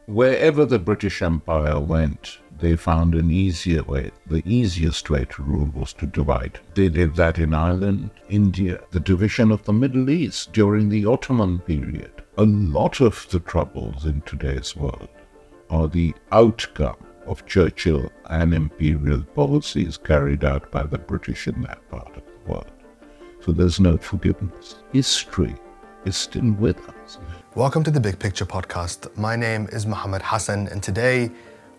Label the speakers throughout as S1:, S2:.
S1: Wherever the British Empire went, they found an easier way. The easiest way to rule was to divide. They did that in Ireland, India, the division of the Middle East during the Ottoman period. A lot of the troubles in today's world are the outcome of Churchill and imperial policies carried out by the British in that part of the world. So there's no forgiveness. History is still with us.
S2: Welcome to the Big Picture podcast. My name is Muhammad Hassan, and today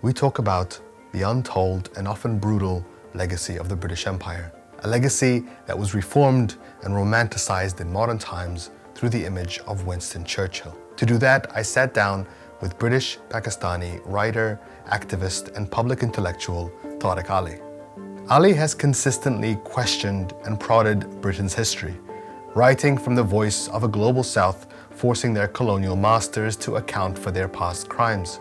S2: we talk about the untold and often brutal legacy of the British Empire. A legacy that was reformed and romanticized in modern times through the image of Winston Churchill. To do that, I sat down with British-Pakistani writer, activist, and public intellectual Tariq Ali. Ali has consistently questioned and prodded Britain's history, writing from the voice of a global South forcing their colonial masters to account for their past crimes.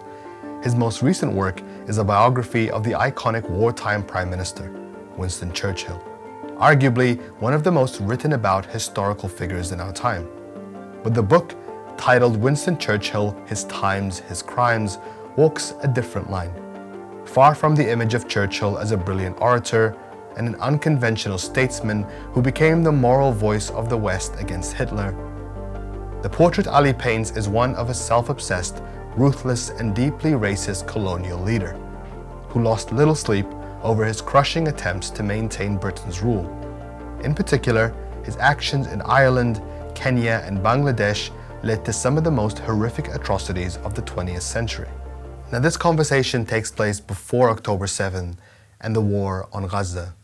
S2: His most recent work is a biography of the iconic wartime Prime Minister, Winston Churchill, arguably one of the most written about historical figures in our time. But the book, titled Winston Churchill, His Times, His Crimes, walks a different line. Far from the image of Churchill as a brilliant orator and an unconventional statesman who became the moral voice of the West against Hitler, the portrait Ali paints is one of a self-obsessed, ruthless, and deeply racist colonial leader who lost little sleep over his crushing attempts to maintain Britain's rule. In particular, his actions in Ireland, Kenya, and Bangladesh led to some of the most horrific atrocities of the 20th century. Now, this conversation takes place before October 7 and the war on Gaza.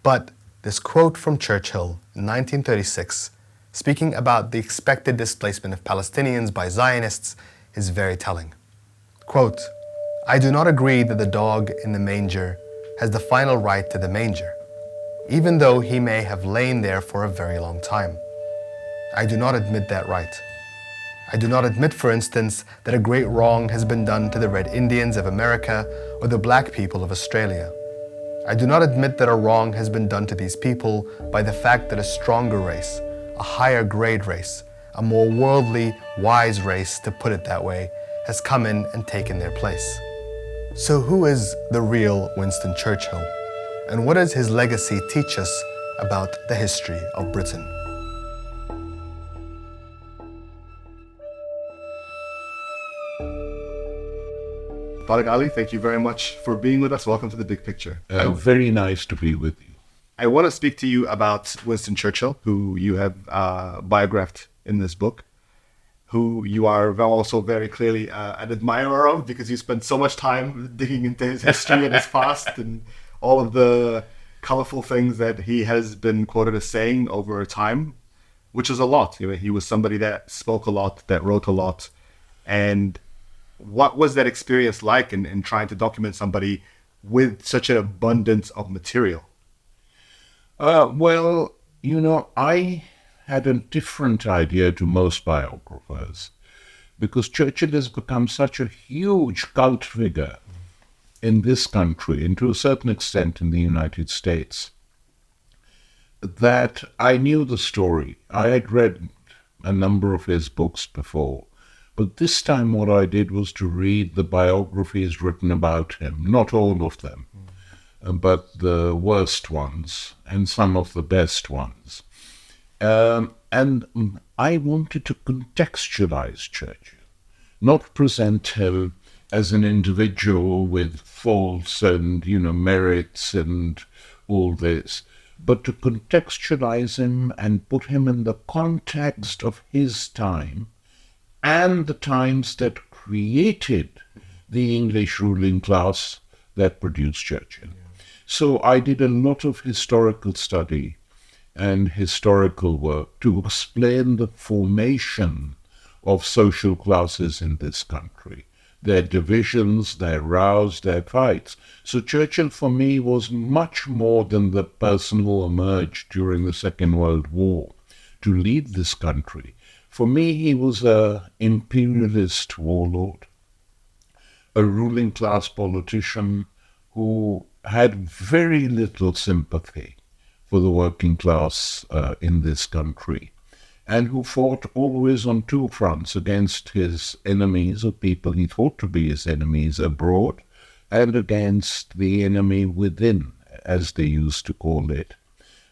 S2: But this quote from Churchill in 1936, speaking about the expected displacement of Palestinians by Zionists, is very telling. Quote, "I do not agree that the dog in the manger has the final right to the manger, even though he may have lain there for a very long time. I do not admit that right. I do not admit, for instance, that a great wrong has been done to the Red Indians of America or the black people of Australia. I do not admit that a wrong has been done to these people by the fact that a stronger race, a higher grade race, a more worldly, wise race, to put it that way, has come in and taken their place." So who is the real Winston Churchill? And what does his legacy teach us about the history of Britain? Tariq Ali, thank you very much for being with us. Welcome to the Big Picture.
S1: Very nice to be with you.
S2: I want to speak to you about Winston Churchill, who you have biographed in this book, who you are also very clearly an admirer of because you spent so much time digging into his history and his past and all of the colorful things that he has been quoted as saying over time, which is a lot. He was somebody that spoke a lot, that wrote a lot. And what was that experience like in trying to document somebody with such an abundance of material?
S1: Well, I had a different idea to most biographers because Churchill has become such a huge cult figure in this country and to a certain extent in the United States that I knew the story. I had read a number of his books before, but this time what I did was to read the biographies written about him, not all of them, but the worst ones and some of the best ones. And I wanted to contextualize Churchill, not present him as an individual with faults and, merits and all this, but to contextualize him and put him in the context of his time and the times that created the English ruling class that produced Churchill. So I did a lot of historical study and historical work to explain the formation of social classes in this country, their divisions, their rows, their fights. So Churchill for me was much more than the person who emerged during the Second World War to lead this country. For me, he was an imperialist warlord, a ruling class politician who had very little sympathy for the working class in this country. and who fought always on two fronts against his enemies, or people he thought to be his enemies abroad, and against the enemy within, as they used to call it,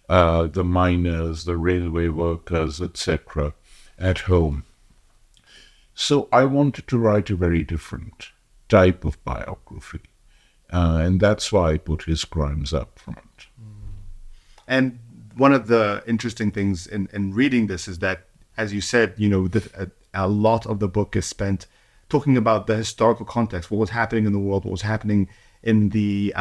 S1: the miners, the railway workers, etc., at home. So I wanted to write a very different type of biography, and that's why I put his crimes up front.
S2: And one of the interesting things in reading this is that, as you said, a lot of the book is spent talking about the historical context, what was happening in the world, what was happening in the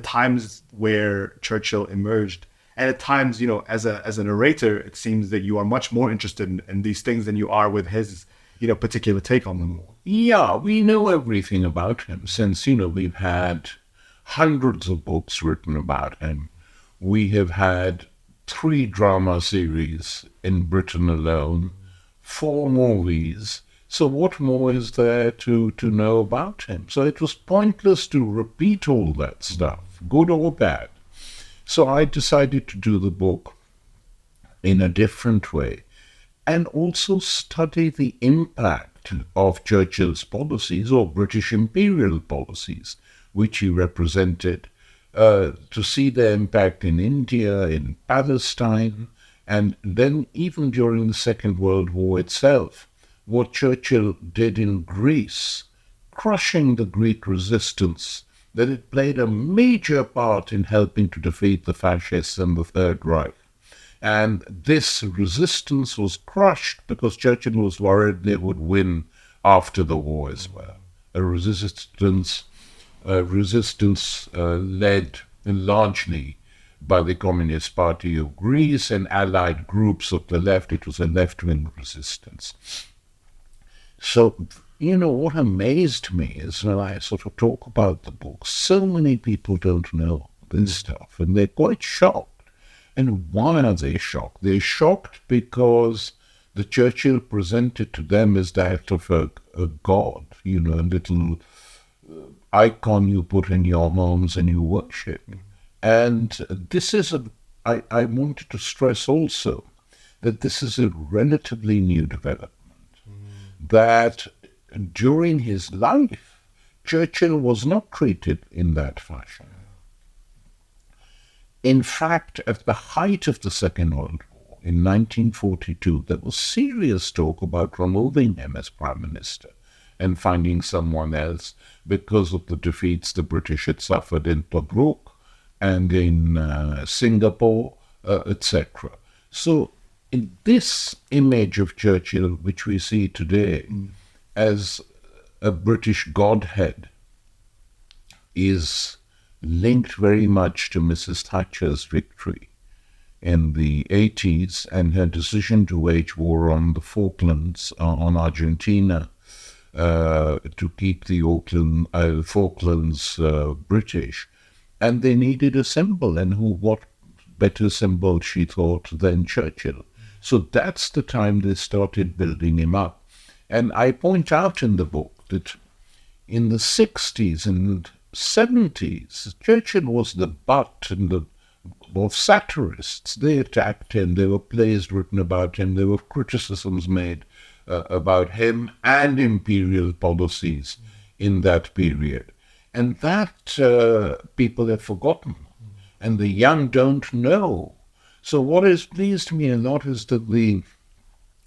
S2: times where Churchill emerged. And at times, as a narrator, it seems that you are much more interested in these things than you are with his, particular take on them.
S1: Yeah, we know everything about him since, we've had hundreds of books written about him. We have had 3 drama series in Britain alone, 4 movies. So what more is there to know about him? So it was pointless to repeat all that stuff, good or bad. So I decided to do the book in a different way and also study the impact of Churchill's policies, or British imperial policies, which he represented, to see their impact in India, in Palestine, and then even during the Second World War itself, what Churchill did in Greece, crushing the Greek resistance, that it played a major part in helping to defeat the fascists and the Third Reich. And this resistance was crushed because Churchill was worried they would win after the war as well. A resistance led largely by the Communist Party of Greece and allied groups of the left. It was a left-wing resistance. So, what amazed me is when I sort of talk about the book, so many people don't know this stuff, and they're quite shocked. And why are they shocked? They're shocked because the Churchill presented to them as that of a god, a little icon you put in your homes and you worship. And this is I wanted to stress also that this is a relatively new development. That during his life, Churchill was not treated in that fashion. In fact, at the height of the Second World War, in 1942, there was serious talk about removing him as Prime Minister and finding someone else because of the defeats the British had suffered in Tobruk and in Singapore, etc. So in this image of Churchill, which we see today as a British godhead, is linked very much to Mrs. Thatcher's victory in the 80s and her decision to wage war on the Falklands, on Argentina, to keep the Falklands British. And they needed a symbol, and what better symbol, she thought, than Churchill. So that's the time they started building him up. And I point out in the book that in the 60s and 70s, Churchill was the butt of satirists. They attacked him. There were plays written about him. There were criticisms made about him and imperial policies in that period. And that people have forgotten, and the young don't know. So what has pleased me a lot is that the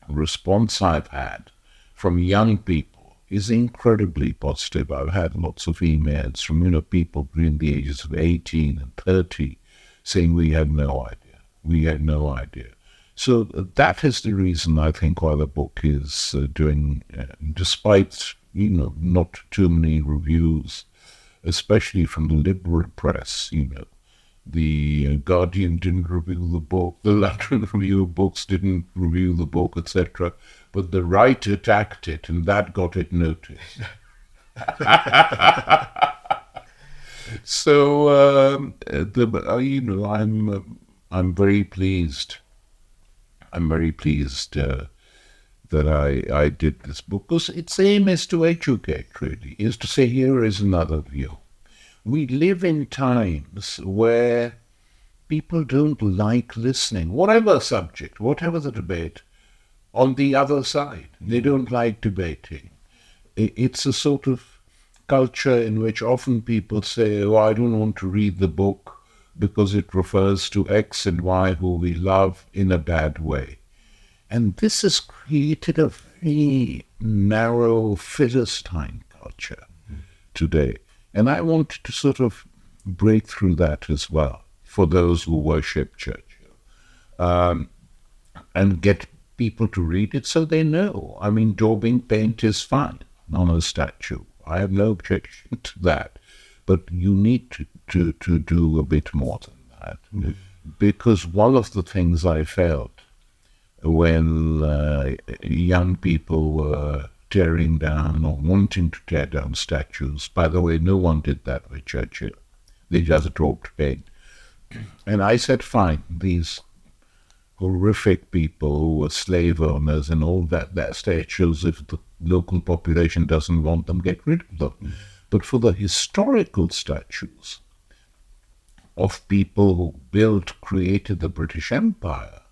S1: response I've had from young people is incredibly positive. I've had lots of emails from people between the ages of 18 and 30 saying we had no idea. We had no idea. So that is the reason I think why the book is doing, despite not too many reviews, especially from the liberal press. The Guardian didn't review the book, the London Review of Books didn't review the book, etc. But the right attacked it, and that got it noticed. So I'm very pleased. I'm very pleased that I did this book, because its aim is to educate, really, is to say, here is another view. We live in times where people don't like listening, whatever subject, whatever the debate, on the other side. They don't like debating. It's a sort of culture in which often people say, oh, I don't want to read the book because it refers to X and Y who we love in a bad way. And this has created a very narrow Philistine culture today. And I want to sort of break through that as well for those who worship Churchill, and get people to read it so they know. I mean, daubing paint is fine on a statue. I have no objection to that. But you need to do a bit more than that. Mm-hmm. Because one of the things I felt when young people were tearing down or wanting to tear down statues, by the way, no one did that with Churchill. They just daubed paint. And I said, fine, these horrific people who were slave owners and all that, their statues, if the local population doesn't want them, get rid of them. Mm. But for the historical statues of people who created the British Empire,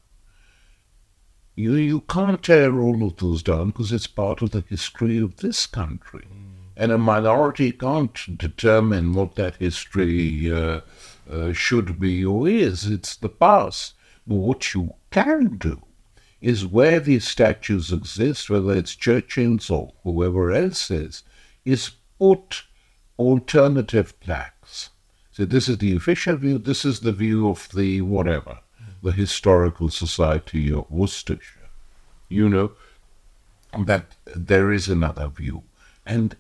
S1: you can't tear all of those down because it's part of the history of this country. Mm. And a minority can't determine what that history should be or is. It's the past. But what you can do is where these statues exist, whether it's Churchill's or whoever else is put alternative plaques. So this is the official view, this is the view of the whatever, the Historical Society of Worcestershire. You know, that there is another view. And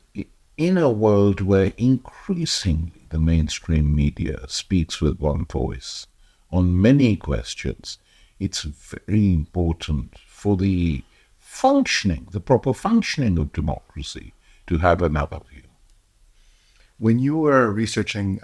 S1: in a world where increasingly the mainstream media speaks with one voice on many questions, it's very important for the proper functioning of democracy to have another view.
S2: When you were researching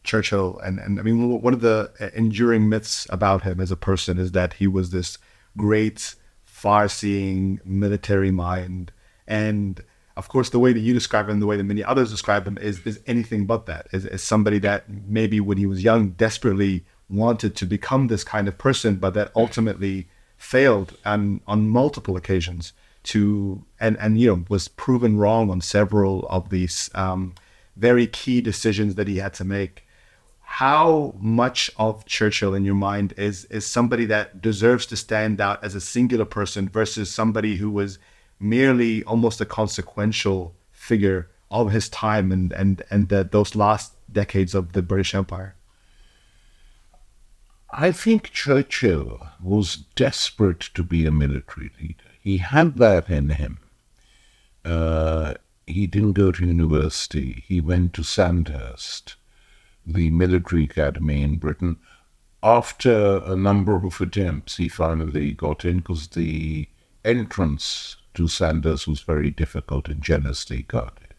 S2: Churchill, and I mean, one of the enduring myths about him as a person is that he was this great, far-seeing military mind. And of course, the way that you describe him, the way that many others describe him is anything but that. Is somebody that maybe when he was young desperately wanted to become this kind of person, but that ultimately failed on multiple occasions and was proven wrong on several of these very key decisions that he had to make. How much of Churchill in your mind is somebody that deserves to stand out as a singular person versus somebody who was merely almost a consequential figure of his time and those last decades of the British Empire?
S1: I think Churchill was desperate to be a military leader. He had that in him. He didn't go to university. He went to Sandhurst, the military academy in Britain. After a number of attempts, he finally got in because the entrance to Sandhurst was very difficult and generously guarded.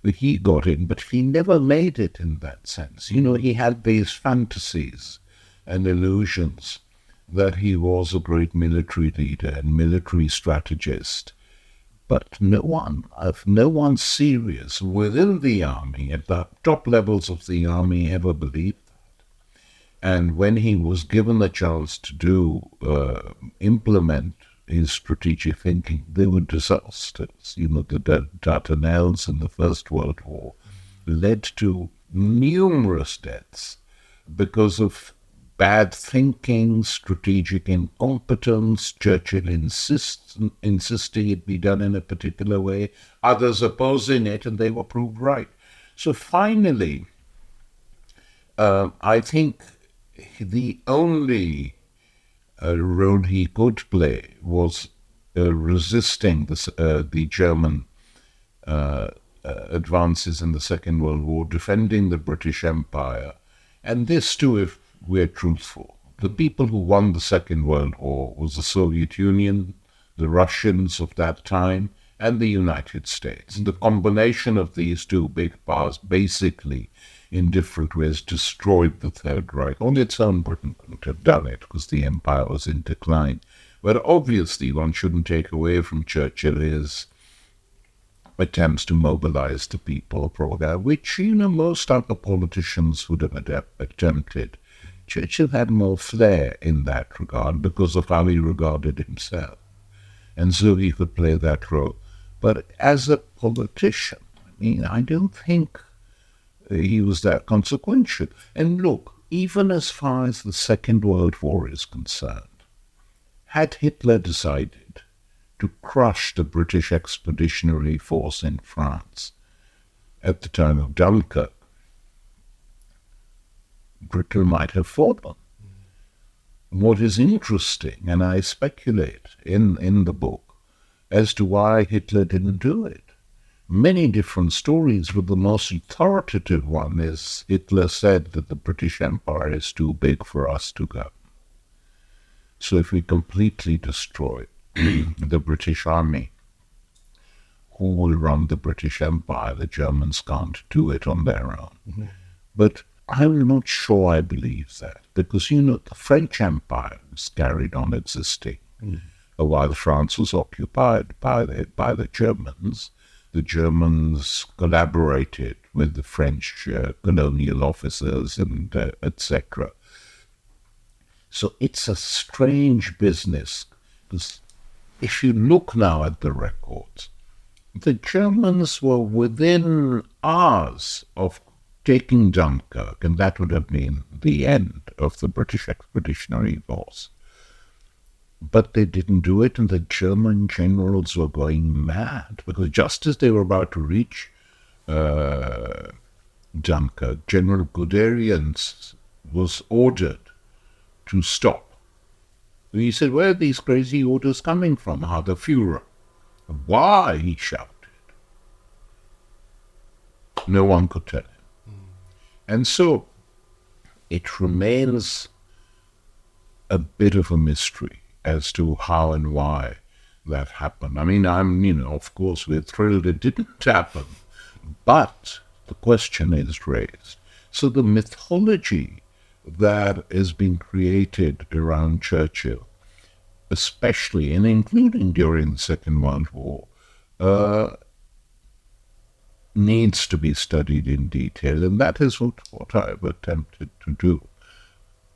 S1: But he got in, but he never made it in that sense. You know, he had these fantasies and illusions that he was a great military leader and military strategist. But no one serious within the army, at the top levels of the army, ever believed that. And when he was given the chance to implement his strategic thinking, they were disasters. You know, the Dardanelles in the First World War led to numerous deaths because of bad thinking, strategic incompetence. Churchill insisting it be done in a particular way, others opposing it, and they were proved right. So finally, I think the only role he could play was resisting the German advances in the Second World War, defending the British Empire. And this too, if we're truthful, the people who won the Second World War was the Soviet Union, the Russians of that time, and the United States. The combination of these two big powers basically, in different ways, destroyed the Third Reich. On its own, Britain couldn't have done it because the empire was in decline. But obviously, one shouldn't take away from Churchill his attempts to mobilize the people, which, most other politicians would have attempted. Churchill had more flair in that regard because of how he regarded himself. And so he could play that role. But as a politician, I mean, I don't think he was that consequential. And look, even as far as the Second World War is concerned, had Hitler decided to crush the British expeditionary force in France at the time of Dunkirk, Britain might have fallen. What is interesting, and I speculate in the book, as to why Hitler didn't do it. Many different stories, but the most authoritative one is Hitler said that the British Empire is too big for us to govern. So if we completely destroy the British army, who will run the British Empire? The Germans can't do it on their own. Mm-hmm. But I'm not sure I believe that, because, the French Empire is carried on existing. While France was occupied by the Germans. The Germans collaborated with the French colonial officers and etc. So it's a strange business, because if you look now at the records, the Germans were within hours of taking Dunkirk, and that would have been the end of the British expeditionary force. But they didn't do it, and the German generals were going mad, because just as they were about to reach Dunkirk, General Guderian was ordered to stop. He said, "Where are these crazy orders coming from, Herr the Führer?" "Why?" he shouted. No one could tell him. And so it remains a bit of a mystery as to how and why that happened. I mean, of course, we're thrilled it didn't happen, but the question is raised. So the mythology that is being created around Churchill, especially and including during the Second World War, needs to be studied in detail, and that is what I've attempted to do.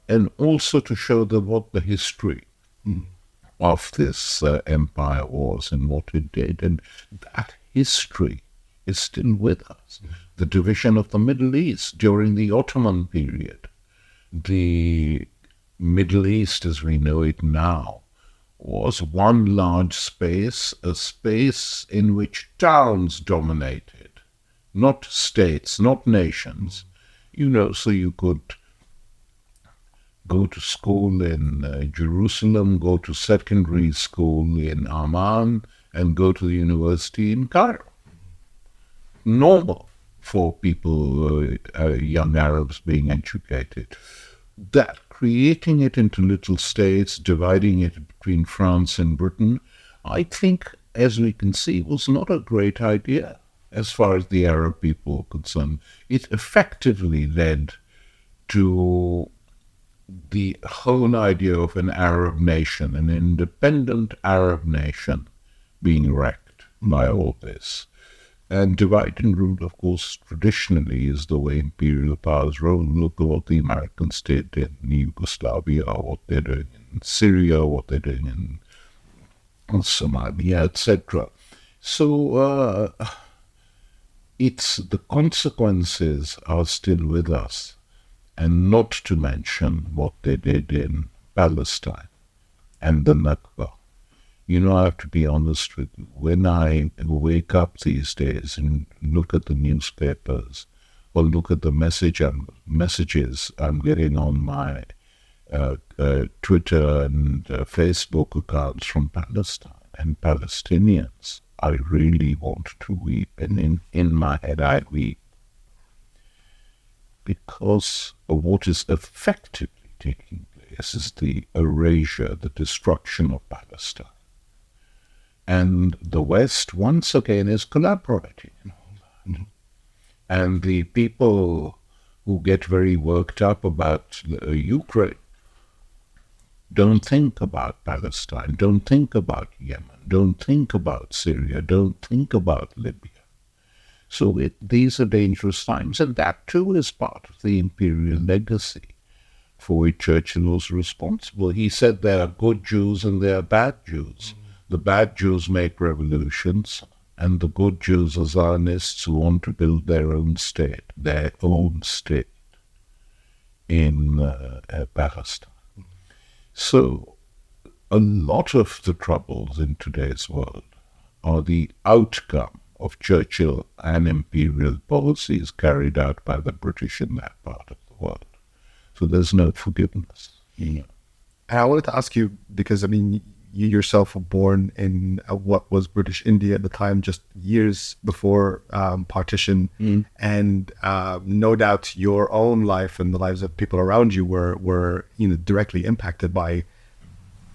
S1: And also to show them what the history of this empire was and what it did, and that history is still with us. The division of the Middle East during the Ottoman period, the Middle East as we know it now, was one large space, a space in which towns dominated, not states, not nations. So you could go to school in Jerusalem, go to secondary school in Amman, and go to the university in Cairo. Normal for people, young Arabs being educated. That creating it into little states, dividing it between France and Britain, I think, as we can see, was not a great idea as far as the Arab people are concerned. It effectively led to the whole idea of an Arab nation, an independent Arab nation, being wrecked by all this. And divide and rule, of course, traditionally is the way imperial powers rule. Look at what the Americans did in Yugoslavia, what they're doing in Syria, what they're doing in Somalia, etc. So it's the consequences are still with us, and not to mention what they did in Palestine and the Nakba. I have to be honest with you. When I wake up these days and look at the newspapers or look at the messages I'm getting on my Twitter and Facebook accounts from Palestine and Palestinians, I really want to weep. And in my head I weep, because of what is effectively taking place is the erasure, the destruction of Palestine. And the West, once again, is collaborating in all that. And the people who get very worked up about Ukraine don't think about Palestine, don't think about Yemen, don't think about Syria, don't think about Libya. So these are dangerous times, and that too is part of the imperial legacy. for which Churchill was responsible. He said there are good Jews and there are bad Jews. The bad Jews make revolutions, and the good Jews are Zionists who want to build their own state in Pakistan. So a lot of the troubles in today's world are the outcome of Churchill and imperial policies carried out by the British in that part of the world. So there's no forgiveness.
S2: And I wanted to ask you, because, I mean, you yourself were born in what was British India at the time, just years before partition. And no doubt your own life and the lives of people around you were directly impacted by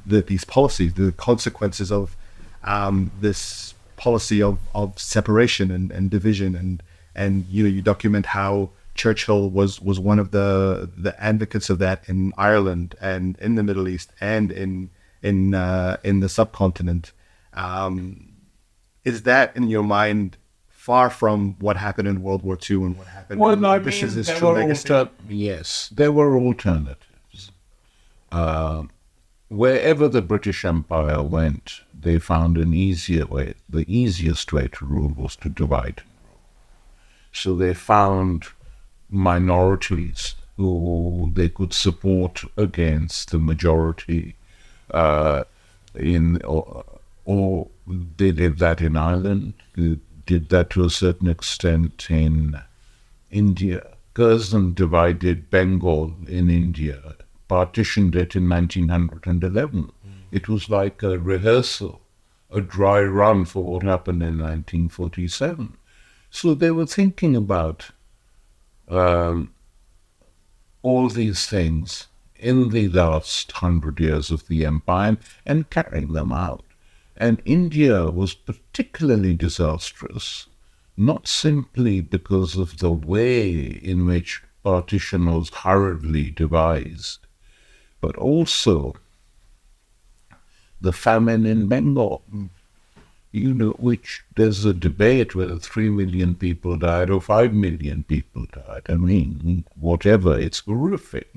S2: these policies, the consequences of this policy of separation and division. And you document how Churchill was one of the advocates of that in Ireland and in the Middle East and in the subcontinent. Is that, in your mind, far from what happened in World War II and what happened in the British true legacy?
S1: Yes, there were alternatives. Wherever the British Empire went, they found an easier way. The easiest way to rule was to divide and rule. So they found minorities who they could support against the majority, or they did that in Ireland. They did that to a certain extent in India. Curzon divided Bengal in India, partitioned it in 1911. It was like a rehearsal, a dry run for what happened in 1947. So they were thinking about all these things in the last 100 years of the empire and carrying them out. And India was particularly disastrous, not simply because of the way in which partition was hurriedly devised, but also the famine in Bengal, which there's a debate whether 3 million people died or 5 million people died. I mean, whatever, it's horrific.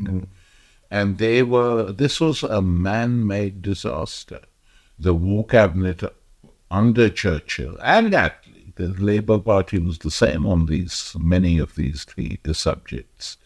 S1: And this was a man-made disaster. The War Cabinet under Churchill and Attlee, the Labour Party was the same on many of these subjects.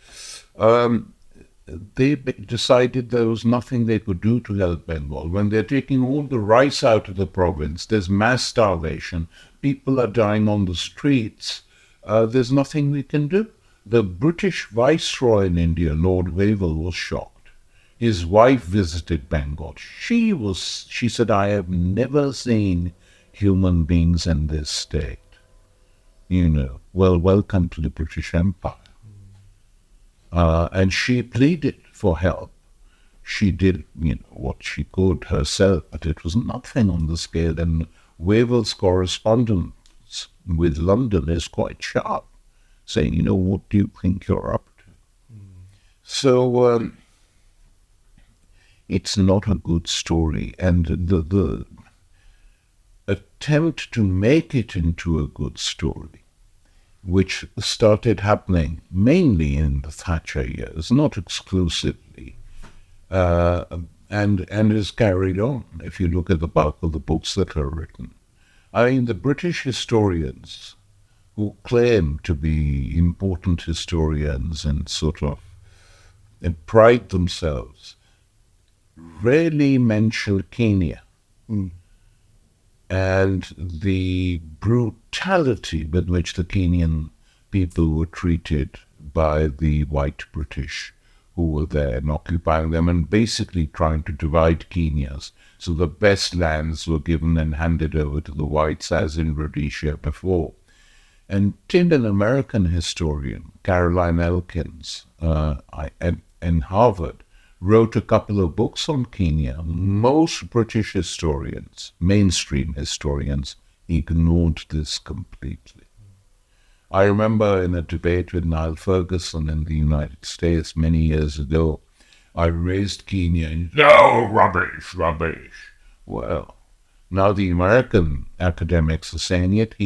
S1: They decided there was nothing they could do to help Bengal. When they're taking all the rice out of the province, there's mass starvation, people are dying on the streets, there's nothing we can do. The British Viceroy in India, Lord Wavell, was shocked. His wife visited Bengal. She said, I have never seen human beings in this state. Welcome to the British Empire. And she pleaded for help. She did, what she could herself, but it was nothing on the scale. And Wavell's correspondence with London is quite sharp, saying, what do you think you're up to? So it's not a good story. And the attempt to make it into a good story, which started happening mainly in the Thatcher years, not exclusively, and is carried on if you look at the bulk of the books that are written. I mean, the British historians who claim to be important historians and pride themselves rarely mention Kenya. And the brutality with which the Kenyan people were treated by the white British who were there and occupying them and basically trying to divide Kenyas. So the best lands were given and handed over to the whites, as in Rhodesia before. And an American historian, Caroline Elkins, in Harvard, wrote a couple of books on Kenya. Most British historians, mainstream historians, ignored this completely. I remember in a debate with Niall Ferguson in the United States many years ago, I raised Kenya and, no, rubbish. Well, now the American academics are saying it,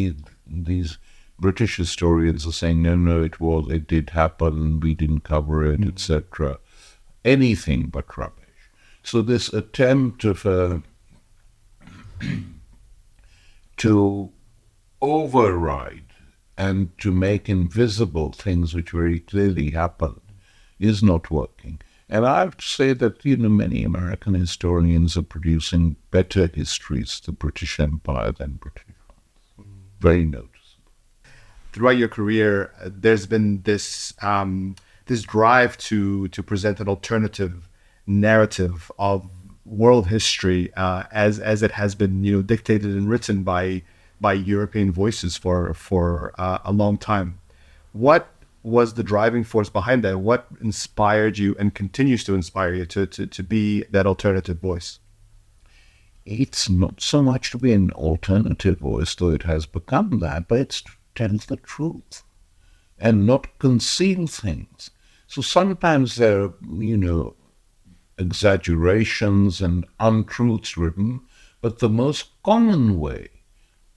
S1: these British historians are saying, no, it did happen, we didn't cover it, etc. anything but rubbish. So this attempt of to override and to make invisible things which very clearly happened is not working. And I have to say that, many American historians are producing better histories of the British Empire than British ones. Very noticeable.
S2: Throughout your career, there's been this this drive to present an alternative narrative of world history as it has been dictated and written by European voices for a long time. What was the driving force behind that? What inspired you and continues to inspire you to be that alternative voice?
S1: It's not so much to be an alternative voice, though it has become that, but it's to tell the truth and not conceal things. So sometimes there are, exaggerations and untruths written, but the most common way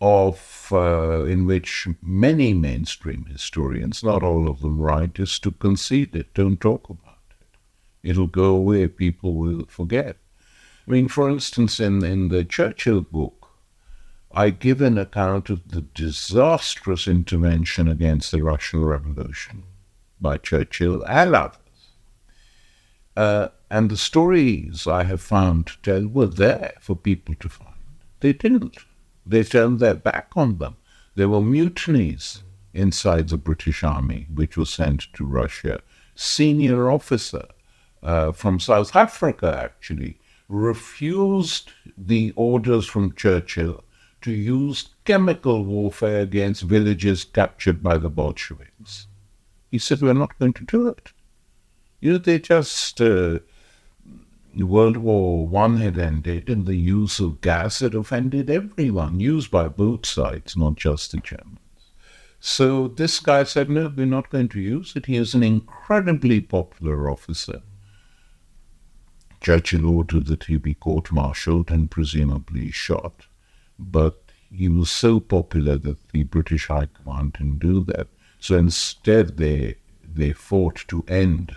S1: in which many mainstream historians, not all of them write, is to conceal it, don't talk about it. It'll go away, people will forget. I mean, for instance, in the Churchill book, I give an account of the disastrous intervention against the Russian Revolution by Churchill and others. And the stories I have found to tell were there for people to find. They didn't. They turned their back on them. There were mutinies inside the British Army, which was sent to Russia. Senior officer from South Africa, actually, refused the orders from Churchill to use chemical warfare against villages captured by the Bolsheviks. He said, we're not going to do it. They just... World War I had ended, and the use of gas had offended everyone, used by both sides, not just the Germans. So this guy said, no, we're not going to use it. He is an incredibly popular officer. Churchill ordered that he be court-martialed and presumably shot, but he was so popular that the British High Command didn't do that. So instead they fought to end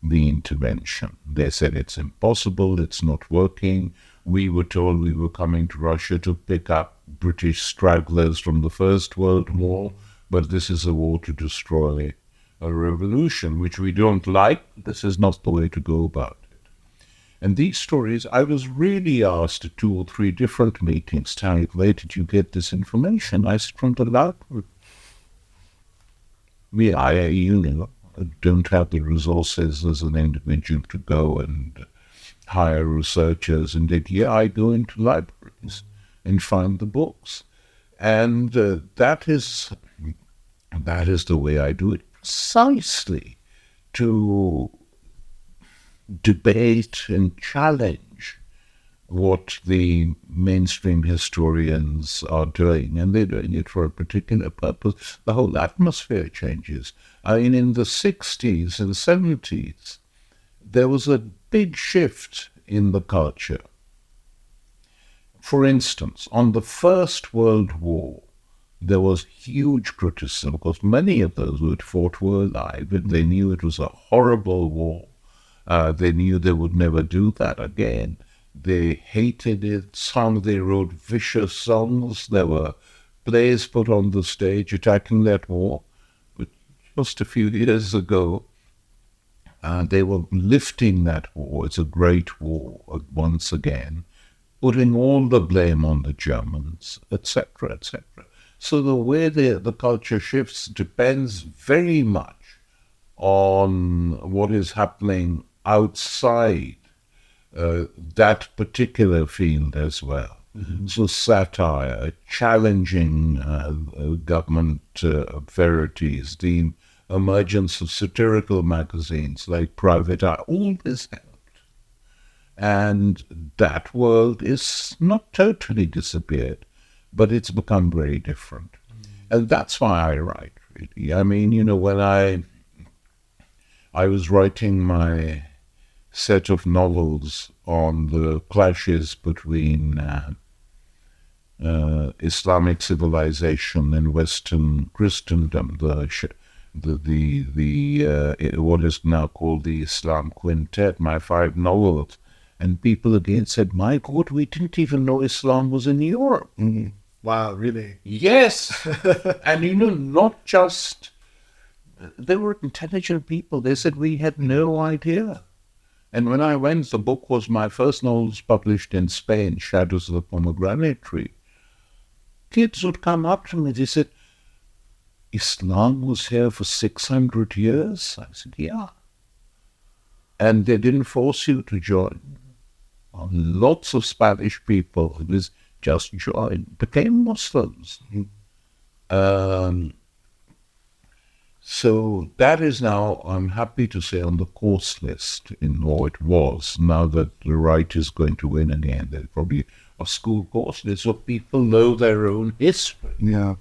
S1: the intervention. They said it's impossible, it's not working. We were told we were coming to Russia to pick up British stragglers from the First World War, but this is a war to destroy a revolution, which we don't like. This is not the way to go about it. And these stories, I was really asked at 2 or 3 different meetings, Tariq, where did you get this information? I said, from the library. I don't have the resources as an individual to go and hire researchers. And I go into libraries and find the books. And that is the way I do it, precisely to debate and challenge what the mainstream historians are doing, and they're doing it for a particular purpose. The whole atmosphere changes. I mean, in the 60s and 70s, there was a big shift in the culture. For instance, on the First World War, there was huge criticism, because many of those who had fought were alive, and they knew it was a horrible war. They knew they would never do that again. They hated it. They wrote vicious songs. There were plays put on the stage attacking that war. But just a few years ago, they were lifting that war. It's a great war once again, putting all the blame on the Germans, etc., etc. So the way the culture shifts depends very much on what is happening outside that particular field as well. Mm-hmm. So satire, challenging government verities, the emergence of satirical magazines like Private Eye, all this helped. And that world is not totally disappeared, but it's become very different. Mm-hmm. And that's why I write, really. I mean, when I was writing my set of novels on the clashes between Islamic civilization and Western Christendom, the what is now called the Islam Quintet, my 5 novels. And people again said, my God, we didn't even know Islam was in Europe.
S2: Mm. Wow, really?
S1: Yes. And not just, they were intelligent people. They said, we had no idea. And when I went, the book was, my first novel was published in Spain, Shadows of the Pomegranate Tree. Kids would come up to me, they said, Islam was here for 600 years? I said, yeah. And they didn't force you to join. Lots of Spanish people, it was just joined, became Muslims. So that is now, I'm happy to say, on the course list, or it was, now that the right is going to win again. There's probably a school course list so people know their own history.
S2: Yeah.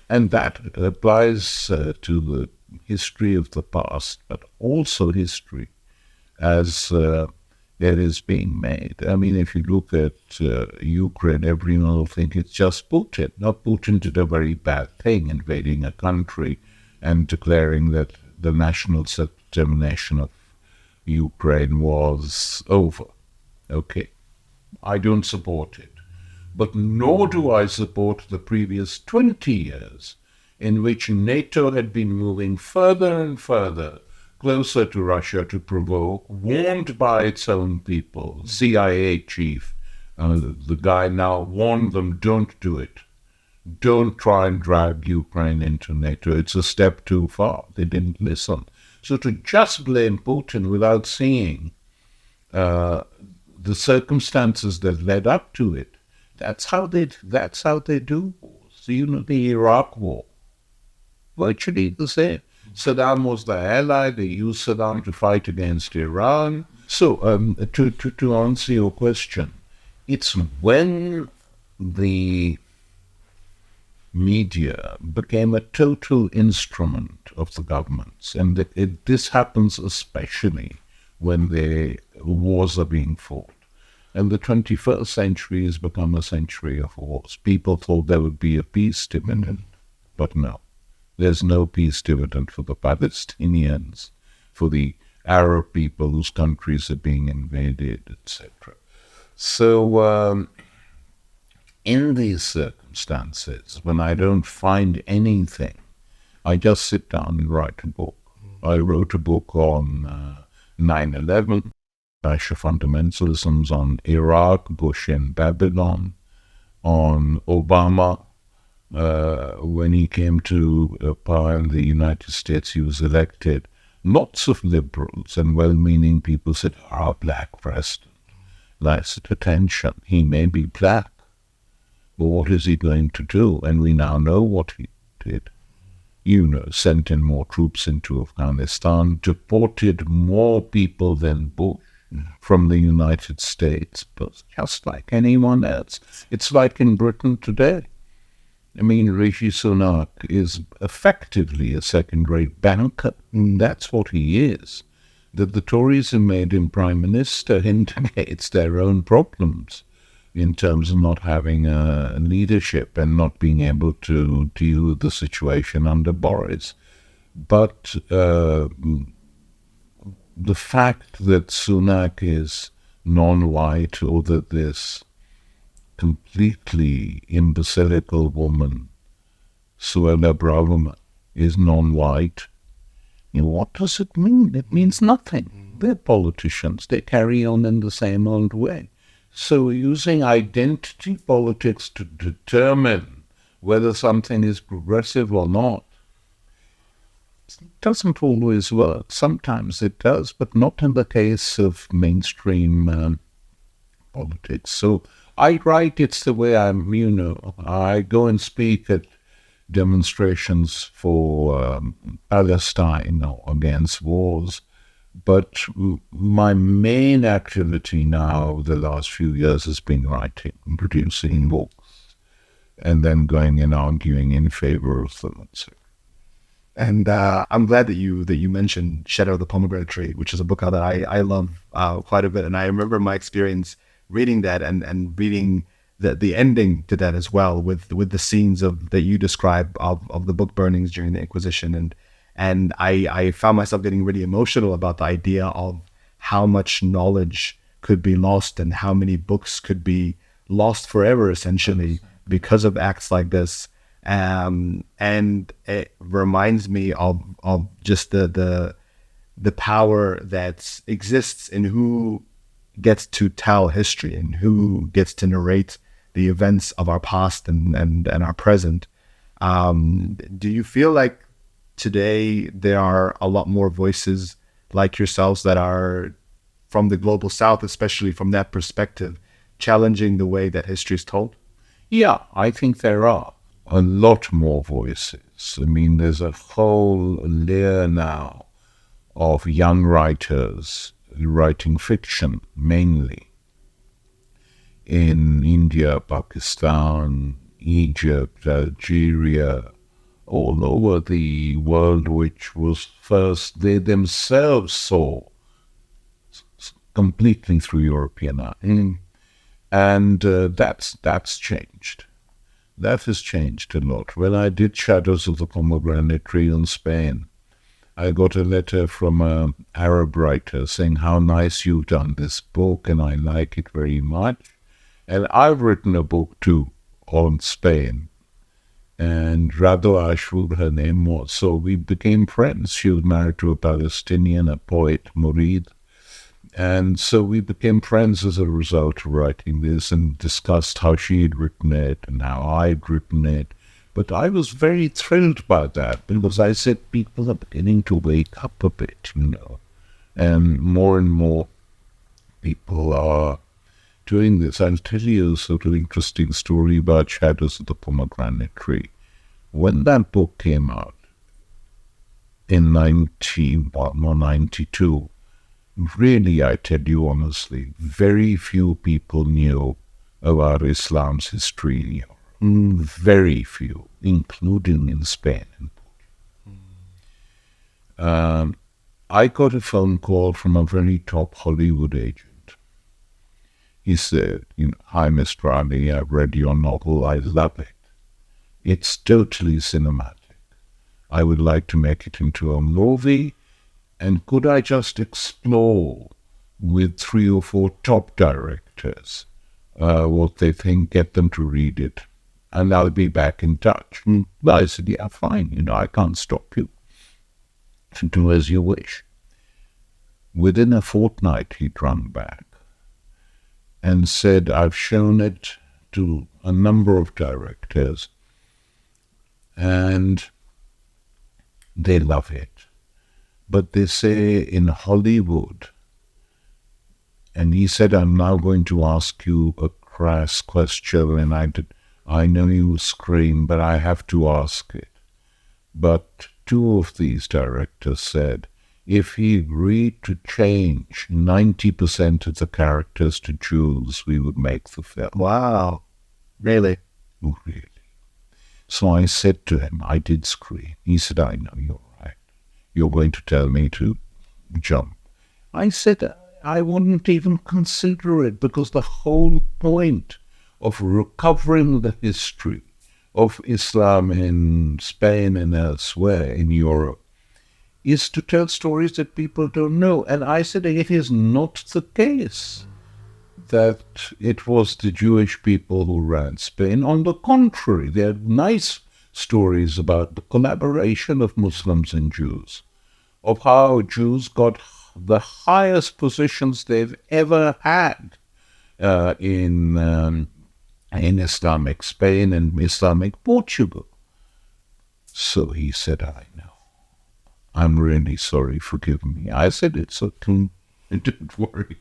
S1: And that applies to the history of the past, but also history as it is being made. I mean, if you look at Ukraine, everyone will think it's just Putin. Now, Putin did a very bad thing, invading a country and declaring that the national self-determination of Ukraine was over. Okay, I don't support it. But nor do I support the previous 20 years in which NATO had been moving further and further closer to Russia to provoke, warned by its own people. CIA chief, the guy now warned them, don't do it. Don't try and drag Ukraine into NATO. It's a step too far. They didn't listen. So to just blame Putin without seeing the circumstances that led up to it, that's how they do wars. The Iraq War, virtually the same. Saddam was the ally. They used Saddam to fight against Iran. So to answer your question, it's when the media became a total instrument of the governments, and this happens especially when the wars are being fought. And the 21st century has become a century of wars. People thought there would be a peace dividend, but no. There's no peace dividend for the Palestinians, for the Arab people whose countries are being invaded, etc. So in these circumstances, when I don't find anything, I just sit down and write a book. I wrote a book on 9/11, Daesh fundamentalisms, on Iraq, Bush in Babylon, on Obama. When he came to power in the United States, he was elected. Lots of liberals and well-meaning people said, our black president. I said, attention, he may be black, but what is he going to do? And we now know what he did. Sent in more troops into Afghanistan, deported more people than Bush from the United States, but just like anyone else. It's like in Britain today. I mean, Rishi Sunak is effectively a second-rate banker. That's what he is. That the Tories have made him Prime Minister indicates their own problems in terms of not having leadership and not being able to deal with the situation under Boris. But the fact that Sunak is non-white, or that this completely imbecilical woman, Suella Braverman, is non-white, what does it mean? It means nothing. They're politicians. They carry on in the same old way. So using identity politics to determine whether something is progressive or not doesn't always work. Sometimes it does, but not in the case of mainstream politics. So I write, it's the way I go and speak at demonstrations for Palestine or against wars. But my main activity now, the last few years, has been writing, producing books, and then going and arguing in favor of them.
S2: And I'm glad that you mentioned Shadow of the Pomegranate Tree, which is a book that I love quite a bit. And I remember my experience reading that and reading the ending to that as well, with the scenes that you describe of the book burnings during the Inquisition. And And I found myself getting really emotional about the idea of how much knowledge could be lost and how many books could be lost forever, essentially, because of acts like this. And it reminds me of just the power that exists in who gets to tell history and who gets to narrate the events of our past and our present. Do you feel like today there are a lot more voices like yourselves that are from the global south, especially from that perspective, challenging the way that history is told?
S1: Yeah, I think there are a lot more voices. I mean, there's a whole layer now of young writers writing fiction, mainly in India, Pakistan, Egypt, Algeria, all over the world, which was first they themselves saw completely through European eye. And that's changed. That has changed a lot. When I did Shadows of the Pomegranate Tree in Spain, I got a letter from an Arab writer saying how nice you've done this book and I like it very much. And I've written a book too on Spain. And Rado Ashur, her name was. So we became friends. She was married to a Palestinian, a poet, Murid. And so we became friends as a result of writing this and discussed how she had written it and how I'd written it. But I was very thrilled by that because I said people are beginning to wake up a bit, and more people are doing this. I'll tell you a sort of interesting story about Shadows of the Pomegranate Tree. When that book came out in 91 or 92, really, I tell you honestly, very few people knew about Islam's history in Europe. Very few, including in Spain and Portugal. I got a phone call from a very top Hollywood agent. He said, "Hi, Mr. Ali, I've read your novel. I love it. It's totally cinematic. I would like to make it into a movie. And could I just explore with 3 or 4 top directors what they think, get them to read it, and I'll be back in touch." Well, I said, yeah, fine, I can't stop you. So do as you wish. Within a fortnight, he'd run back and said, I've shown it to a number of directors, and they love it. But they say in Hollywood, and he said, I'm now going to ask you a crass question, and I know you will scream, but I have to ask it. But 2 of these directors said, if he agreed to change 90% of the characters to Jews, we would make the film.
S2: Wow. Really?
S1: Oh, really. So I said to him, I did scream. He said, I know, you're right. You're going to tell me to jump. I said, I wouldn't even consider it, because the whole point of recovering the history of Islam in Spain and elsewhere in Europe is to tell stories that people don't know. And I said, it is not the case that it was the Jewish people who ran Spain. On the contrary, there are nice stories about the collaboration of Muslims and Jews, of how Jews got the highest positions they've ever had in Islamic Spain and Islamic Portugal. So he said, I know. I'm really sorry, forgive me. I said, it's okay. Don't worry.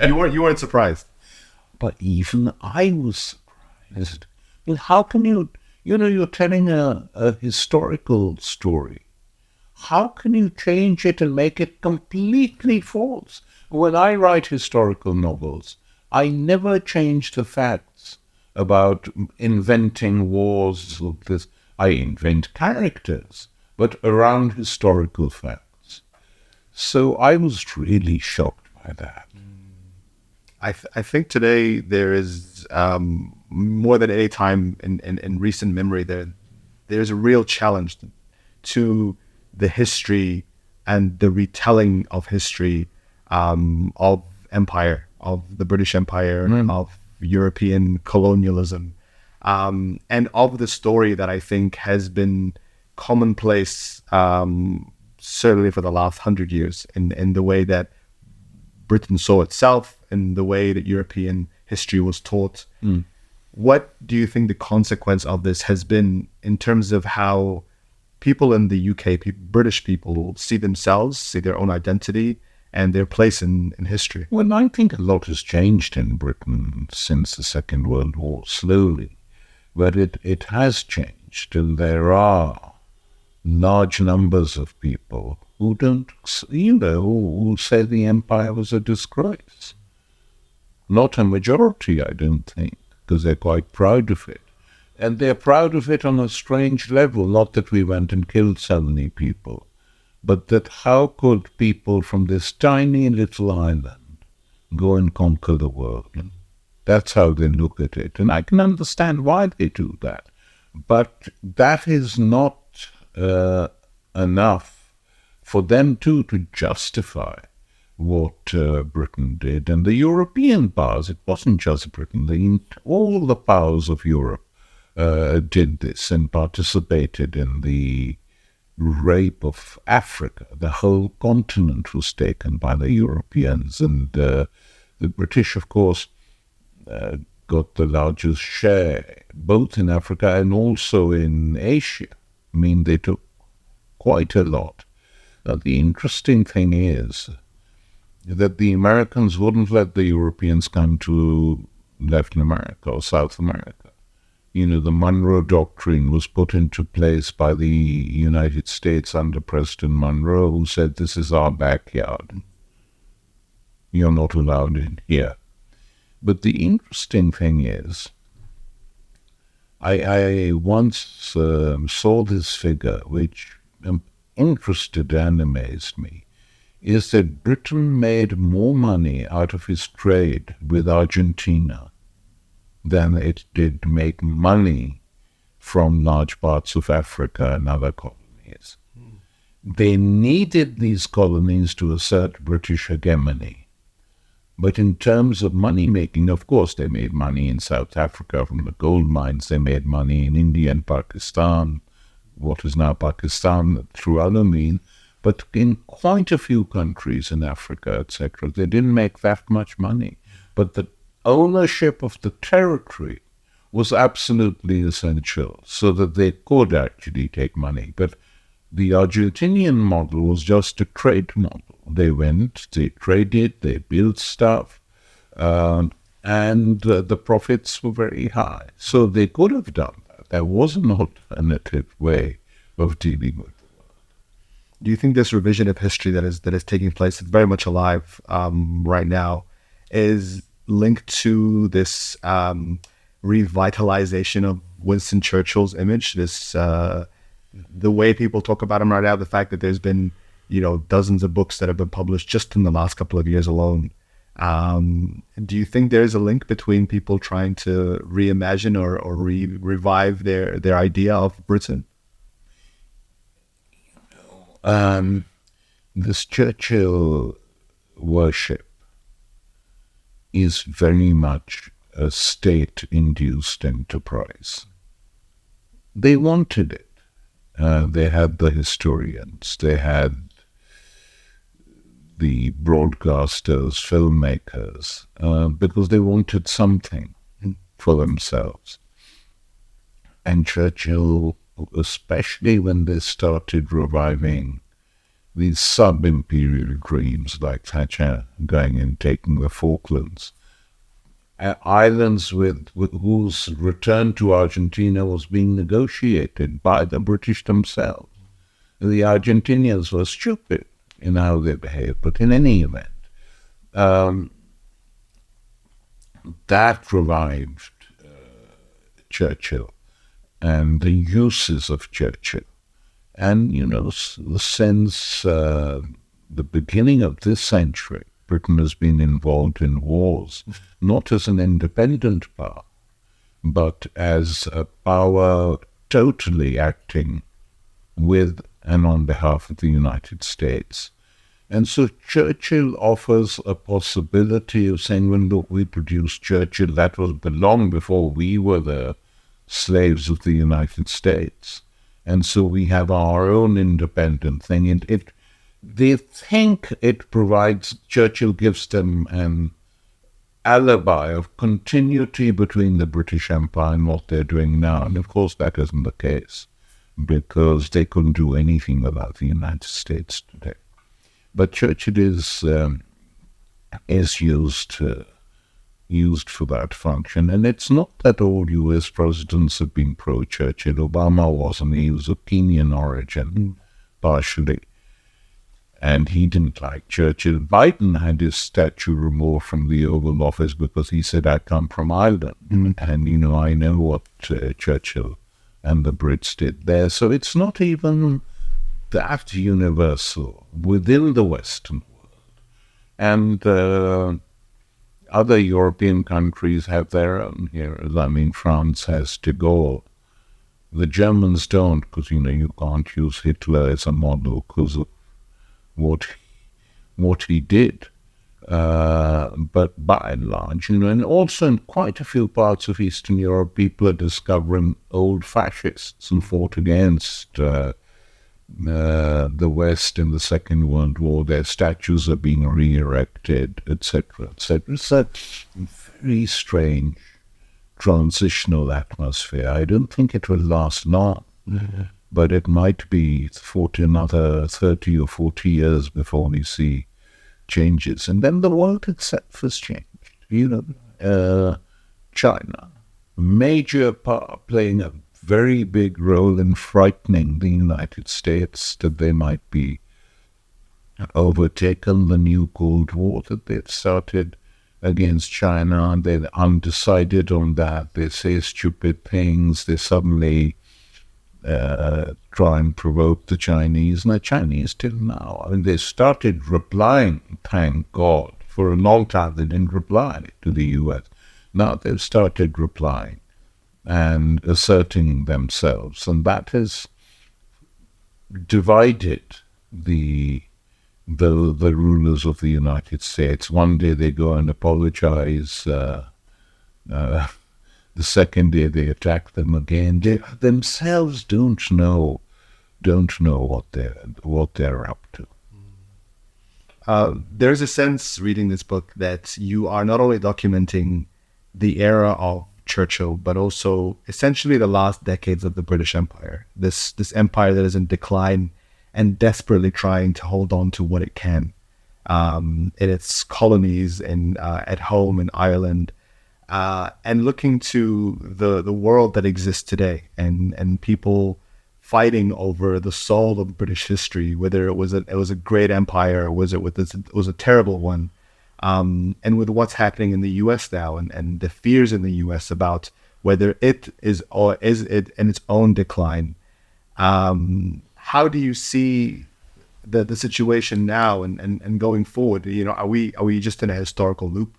S2: You weren't surprised.
S1: But even I was surprised. Well, how can you're telling a historical story. How can you change it and make it completely false? When I write historical novels, I never change the facts about inventing wars of this. I invent characters, but around historical facts. So I was really shocked by that.
S2: I think today there is, more than any time in recent memory, there's a real challenge to the history and the retelling of history of empire, of the British Empire, of European colonialism, and of the story that I think has been commonplace, certainly for the last 100 years, in the way that Britain saw itself, in the way that European history was taught. What do you think the consequence of this has been in terms of how people in the UK, British people, see themselves, see their own identity and their place in history?
S1: Well, I think a lot has changed in Britain since the Second World War, slowly. But it has changed, and there are large numbers of people who don't, who say the empire was a disgrace. Not a majority, I don't think, because they're quite proud of it. And they're proud of it on a strange level, not that we went and killed so many people, but that how could people from this tiny little island go and conquer the world? That's how they look at it. And I can understand why they do that. But that is not enough for them too to justify what Britain did. And the European powers, it wasn't just Britain, all the powers of Europe did this and participated in the rape of Africa. The whole continent was taken by the Europeans, and the British, of course, got the largest share, both in Africa and also in Asia. I mean, they took quite a lot. Now, the interesting thing is that the Americans wouldn't let the Europeans come to Latin America or South America. The Monroe Doctrine was put into place by the United States under President Monroe, who said, this is our backyard. You're not allowed in here. But the interesting thing is, I once saw this figure which interested and amazed me, is that Britain made more money out of its trade with Argentina than it did make money from large parts of Africa and other colonies. They needed these colonies to assert British hegemony. But in terms of money making, of course, they made money in South Africa from the gold mines. They made money in India and Pakistan, what is now Pakistan, through other means. But in quite a few countries in Africa, etc., they didn't make that much money. But the ownership of the territory was absolutely essential so that they could actually take money. But the Argentinian model was just a trade model. They went, they traded, they built stuff, and the profits were very high. So they could have done that. There was an alternative way of dealing with the world.
S2: Do you think this revision of history that is taking place, it's very much alive right now, is linked to this revitalization of Winston Churchill's image, this the way people talk about him right now, the fact that there's been dozens of books that have been published just in the last couple of years alone. Do you think there's a link between people trying to reimagine or revive their idea of Britain?
S1: This Churchill worship is very much a state-induced enterprise. They wanted it. They had the historians, they had the broadcasters, filmmakers, because they wanted something for themselves. And Churchill, especially when they started reviving these sub-imperial dreams like Thatcher going and taking the Falklands, islands with whose return to Argentina was being negotiated by the British themselves. The Argentinians were stupid in how they behaved, but in any event, that revived Churchill and the uses of Churchill. And, since the beginning of this century, Britain has been involved in wars, not as an independent power, but as a power totally acting with and on behalf of the United States. And so Churchill offers a possibility of saying, well, look, we produced Churchill. That was long before we were the slaves of the United States. And so we have our own independent thing. And they think it provides, Churchill gives them an alibi of continuity between the British Empire and what they're doing now. And of course that isn't the case, because they couldn't do anything without the United States today. But Churchill is used for that function. And it's not that all U.S. presidents have been pro-Churchill. Obama wasn't. He was of Kenyan origin, partially. And he didn't like Churchill. Biden had his statue removed from the Oval Office because he said, I come from Ireland. And, you know, I know what Churchill and the Brits did there. So it's not even that universal within the Western world. And other European countries have their own heroes. I mean, France has de Gaulle. The Germans don't, because, you know, you can't use Hitler as a model because of what he did. But by and large, you know, and also in quite a few parts of Eastern Europe, people are discovering old fascists and fought against the West in the Second World War. Their statues are being re-erected, etc., etc. It's a very strange transitional atmosphere. I don't think it will last long, but it might be another 30 or 40 years before we see changes. And then the world itself has changed. You know, China, major part, playing a very big role in frightening the United States that they might be overtaken. The new Cold War that they've started against China, and they're undecided on that. They say stupid things. They suddenly try and provoke the Chinese. And the Chinese till now, I mean, they started replying, thank God. For a long time they didn't reply to the U.S. Now they've started replying and asserting themselves, and that has divided the rulers of the United States. One day they go and apologize. The second day they attack them again. They themselves don't know what they're up to.
S2: There's a sense reading this book that you are not only documenting the era of Churchill, but also essentially the last decades of the British Empire. This empire that is in decline and desperately trying to hold on to what it can in its colonies and at home in Ireland, and looking to the world that exists today and people fighting over the soul of British history, whether it was a great empire or it was a terrible one. And with what's happening in the U.S. now and the fears in the U.S. about whether it is or is it in its own decline, how do you see the situation now and going forward? You know, are we just in a historical loop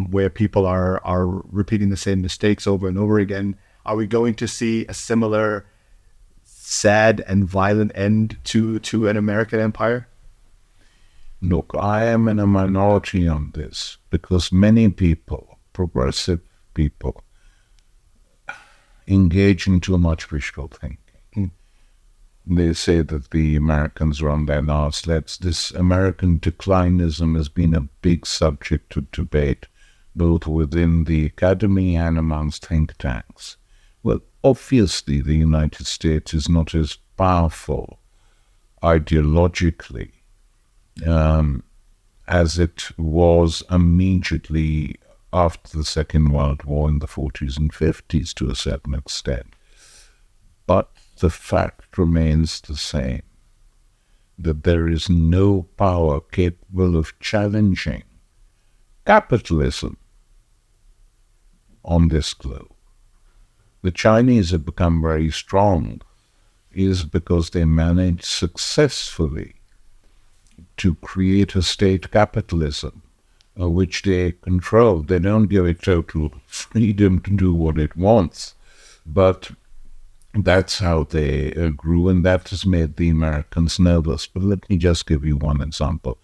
S2: where people are repeating the same mistakes over and over again? Are we going to see a similar sad and violent end to an American empire?
S1: Look, I am in a minority on this because many people, progressive people, engage in too much wishful thinking. They say that the Americans are on their last legs. This American declinism has been a big subject of debate, both within the academy and amongst think tanks. Well, obviously the United States is not as powerful ideologically as it was immediately after the Second World War in the 40s and 50s to a certain extent. But the fact remains the same, that there is no power capable of challenging capitalism on this globe. The Chinese have become very strong is because they managed successfully to create a state capitalism which they control. They don't give it total freedom to do what it wants, but That's how they grew, and that has made the Americans nervous. But let me just give you one example.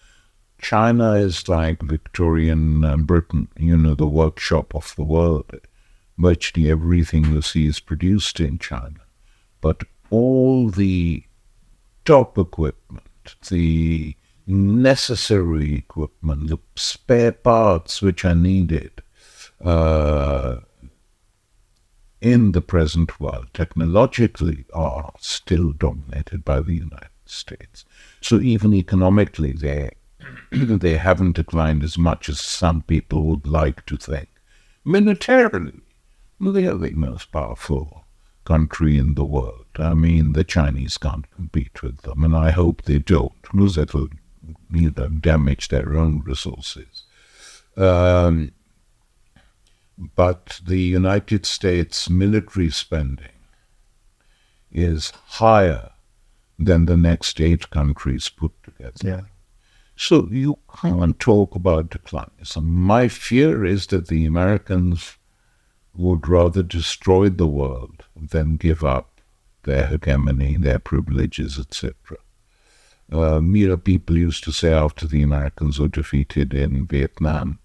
S1: China is like Victorian Britain, the workshop of the world. Virtually everything you see is produced in China. But all the top equipment, the necessary equipment, the spare parts which are needed in the present world, technologically, are still dominated by the United States. So even economically, they haven't declined as much as some people would like to think. Militarily, they are the most powerful country in the world. I mean, the Chinese can't compete with them, and I hope they don't, because that will damage their own resources. But the United States military spending is higher than the next 8 countries put together.
S2: Yeah.
S1: So you can't talk about declinism. My fear is that the Americans would rather destroy the world than give up their hegemony, their privileges, etc. People used to say after the Americans were defeated in Vietnam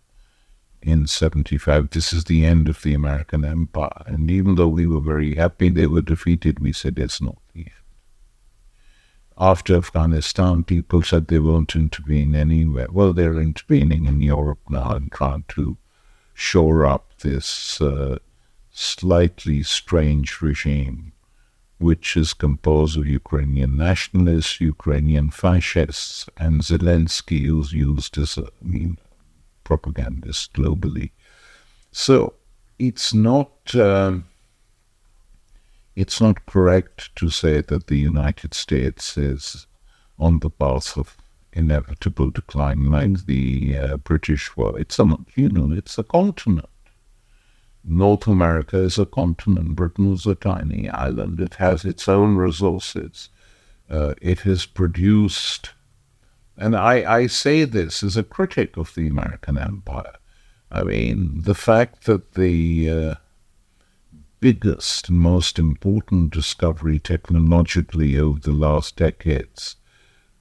S1: in 1975, this is the end of the American empire. And even though we were very happy they were defeated, we said it's not the end. After Afghanistan, people said they won't intervene anywhere. Well, they're intervening in Europe now and trying to shore up this slightly strange regime, which is composed of Ukrainian nationalists, Ukrainian fascists, and Zelensky, who's used as a propagandist globally. So it's not correct to say that the United States is on the path of inevitable decline, like the British were. It's a continent. North America is a continent. Britain is a tiny island. It has its own resources. It has produced, and I say this as a critic of the American empire. I mean, the fact that the biggest and most important discovery technologically over the last decades,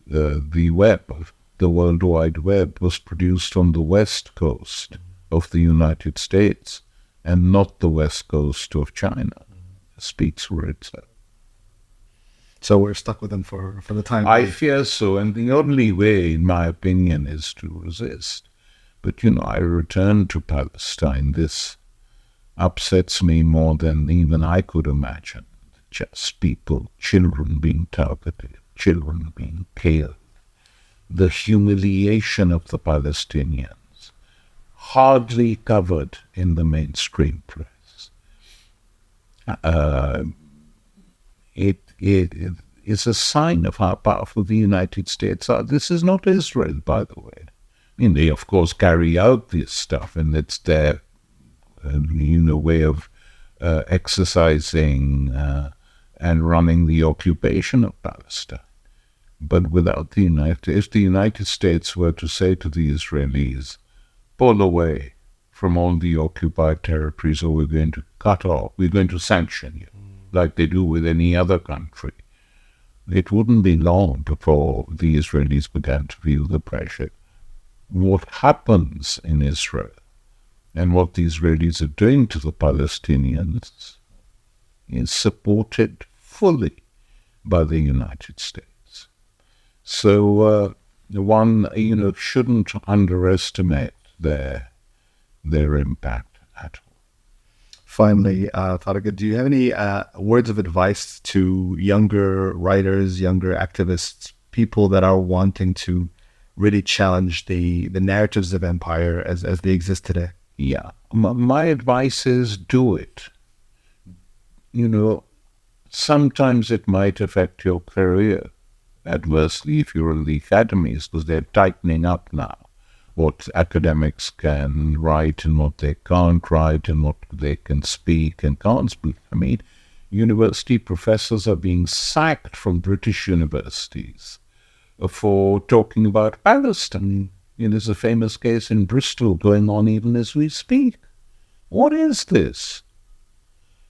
S1: the web, the World Wide Web, was produced on the west coast of the United States and not the west coast of China, speaks for itself.
S2: So we're stuck with them for the time
S1: I
S2: being.
S1: fear so, and the only way, in my opinion, is to resist. But, I return to Palestine. This upsets me more than even I could imagine. Just people, children being targeted, children being killed. The humiliation of the Palestinians, hardly covered in the mainstream press. It is a sign of how powerful the United States are. This is not Israel, by the way. I mean, they, of course, carry out this stuff, and it's their way of exercising and running the occupation of Palestine. But without if the United States were to say to the Israelis, pull away from all the occupied territories, or we're going to cut off, we're going to sanction you, like they do with any other country, it wouldn't be long before the Israelis began to feel the pressure. What happens in Israel and what the Israelis are doing to the Palestinians is supported fully by the United States. So one, shouldn't underestimate their impact at all.
S2: Finally, Tariq, do you have any words of advice to younger writers, younger activists, people that are wanting to really challenge the narratives of empire as they exist today?
S1: Yeah. My advice is do it. Sometimes it might affect your career adversely if you're in the academies, because they're tightening up now what academics can write and what they can't write and what they can speak and can't speak. I mean, university professors are being sacked from British universities for talking about Palestine. There's a famous case in Bristol going on even as we speak. What is this?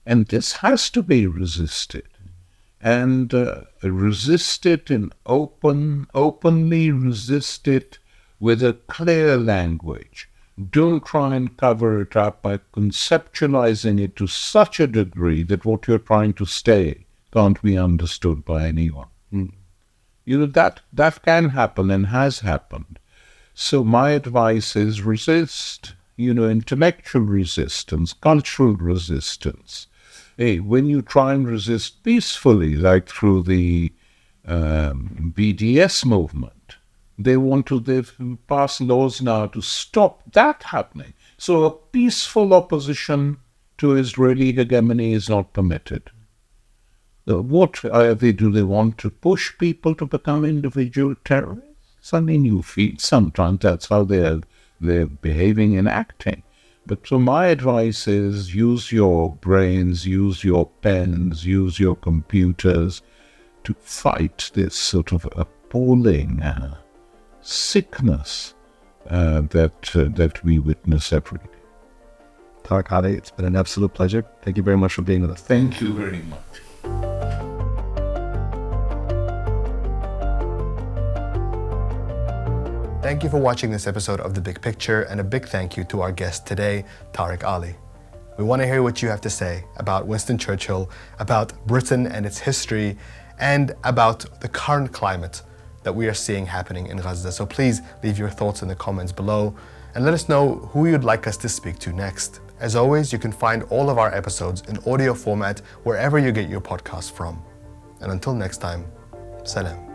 S1: And this has to be resisted. And resist it in openly resist it with a clear language. Don't try and cover it up by conceptualizing it to such a degree that what you're trying to say can't be understood by anyone. That can happen and has happened. So my advice is resist, intellectual resistance, cultural resistance. Hey, when you try and resist peacefully, like through the BDS movement, they've passed laws now to stop that happening. So a peaceful opposition to Israeli hegemony is not permitted. What do they want to push people to become individual terrorists? I mean, you feel sometimes that's how they're behaving and acting. But so my advice is use your brains, use your pens, use your computers to fight this sort of appalling sickness that we witness every day.
S2: Tariq Ali, it's been an absolute pleasure. Thank you very much for being with us.
S1: Thank you very much.
S2: Thank you for watching this episode of The Big Picture, and a big thank you to our guest today, Tariq Ali. We want to hear what you have to say about Winston Churchill, about Britain and its history, and about the current climate that we are seeing happening in Gaza. So please leave your thoughts in the comments below and let us know who you'd like us to speak to next. As always, you can find all of our episodes in audio format wherever you get your podcasts from. And until next time, salam.